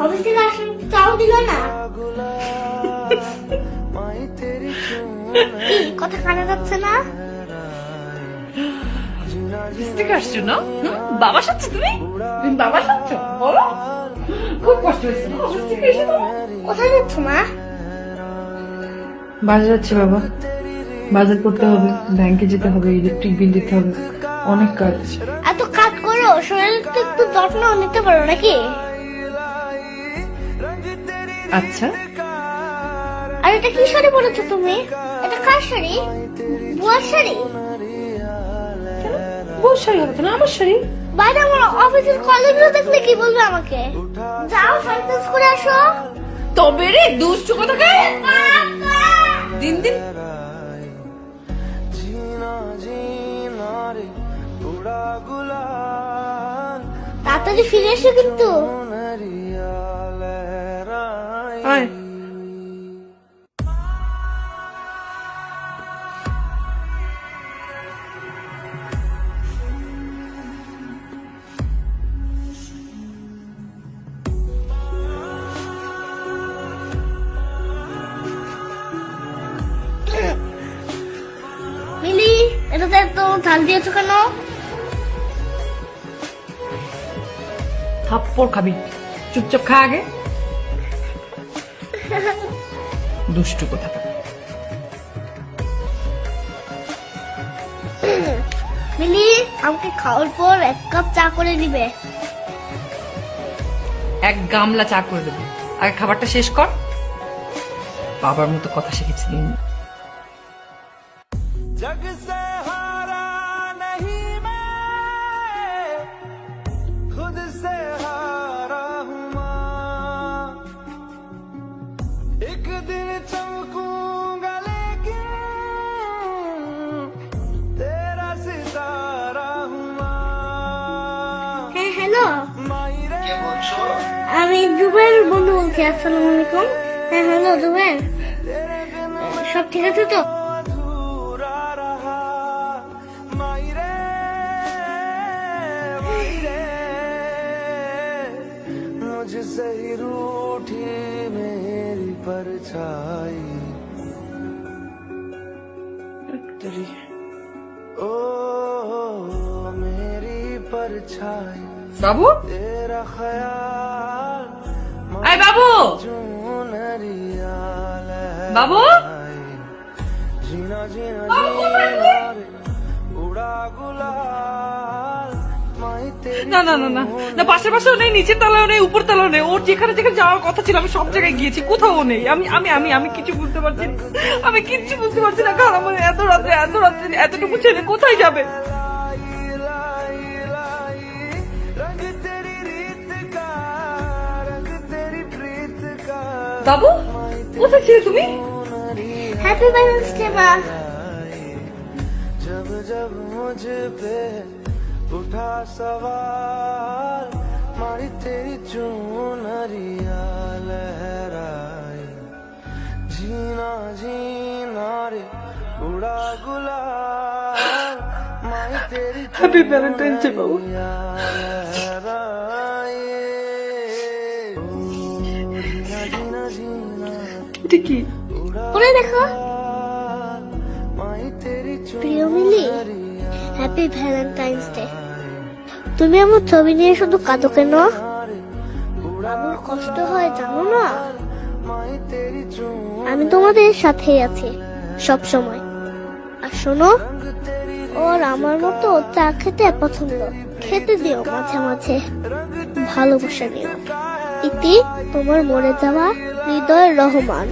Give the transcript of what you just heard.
Office থেকে আসলে চাও দিল না। কি কথা কানে যাচ্ছে না? থেকে আসছো না? বাবা সাচ্ছ তুমি বাবা সাচ্ছ বলো, খুব কষ্ট হয়েছে না অফিস থেকে এসে? কোথায় যাচ্ছ মা? বাজার যাচ্ছি বাবা, বাজার করতে হবে, ব্যাংকে যেতে হবে, ইলেকট্রিক বিল দিতে হবে, অনেক কাজ। এত কাজ করো, শরীর তো একটু যত্ন নিতে পারো নাকি? আচ্ছা, আর এটা কি শাড়ি পরেছো তুমি? এটা কার শাড়ি? বুয়ার শাড়ি? বহুত শাড়ি হবে না, আমার শাড়ি। বাইরে আমার অফিসের কলিগরা দেখলে কি বলবে আমাকে? যাও শাড়ি চেঞ্জ করে আসো। তবে রে দুষ্টু কথা গায়ে দিন দিন তাড়াতাড়ি ফিরে এসো কিন্তু। আয়। মিলি, এটাতে এত ঝাল দিয়েছো কেন? থাপ্পড় খাবি, চুপচাপ খা আগে। দুষ্টু কথা। মিলি, আমাকে খাওয়ার পর 1 কাপ চা করে দিবে। এক গামলা চা করে দেবো, আগে খাবারটা শেষ কর। বাবার মতো কথা শিখেছি দিন। जग से हारा नहीं मैं, खुद से हारा हूँ माँ। एक दिन चमकूंगा लेकिन तेरा सितारा हूँ माँ। হ্যাঁ হ্যালো, मायरे আমি জুবের বন্ধু বলছি। আসসালামু আলাইকুম। হ্যাঁ হ্যালো জুবের, সব ঠিক আছে তো? अधूरा रहा मायरे मायरे, मुझसे ही रूठी मेरी परछाई। ओ मेरी परछाई, বাবু, तेरा ख्याल আয় বাবু, चुनरिया বাবু। जीना जीना जीना रे, उड़ा गुलाल माई तेरी না না না না না, পাশে পাশেও নেই, নিচের তলাও নেই, উপর তলাও নেই। ওর যেখানে যেখানে যাওয়ার কথা ছিল আমি সব জায়গায় গিয়েছি, কোথাও নেই। আমি আমি আমি আমি কিছু বুঝতে পারছি না, আমি কিচ্ছু বুঝতে পারছি না। কারণ আমার এত রাত্রে এতটুকু ছেলে কোথায় যাবে? लाई लाई, रंग तेरी रीत का, रंग तेरी प्रीत का। বাবু, কোথায় ছিলে তুমি? হ্যাপি ভ্যালেন্টাইন্স ডে মা। जब जब मुझ पे उठा सवाल, मारी तेरी चुनरिया लहराई। जीना जीना रे, उड़ा गुलाल माई तेरी হ্যাপি ভ্যালেন্টাইন্স ডে বাবু। चुनरिया लहराई। ओ, जीना जीना जीना এটা কি? পরে দেখো। माई तेरी প্রিয় মিলি, হ্যাপি ভ্যালেন্টাইন্স ডে। তুমি আমার ছবি নিয়ে শুধু কাঁদো কেন? আমার কষ্ট হয় জানো না? माई तेरी আমি তোমাদের সাথেই আছি সব সময়। আর শোনো, ওর আমার মতো চা খেতে পছন্দ, খেতে দিও মাঝে মাঝে, ভালোবাসা নিও। ইতি, তোমার মরে যাওয়া হৃদয় রহমান।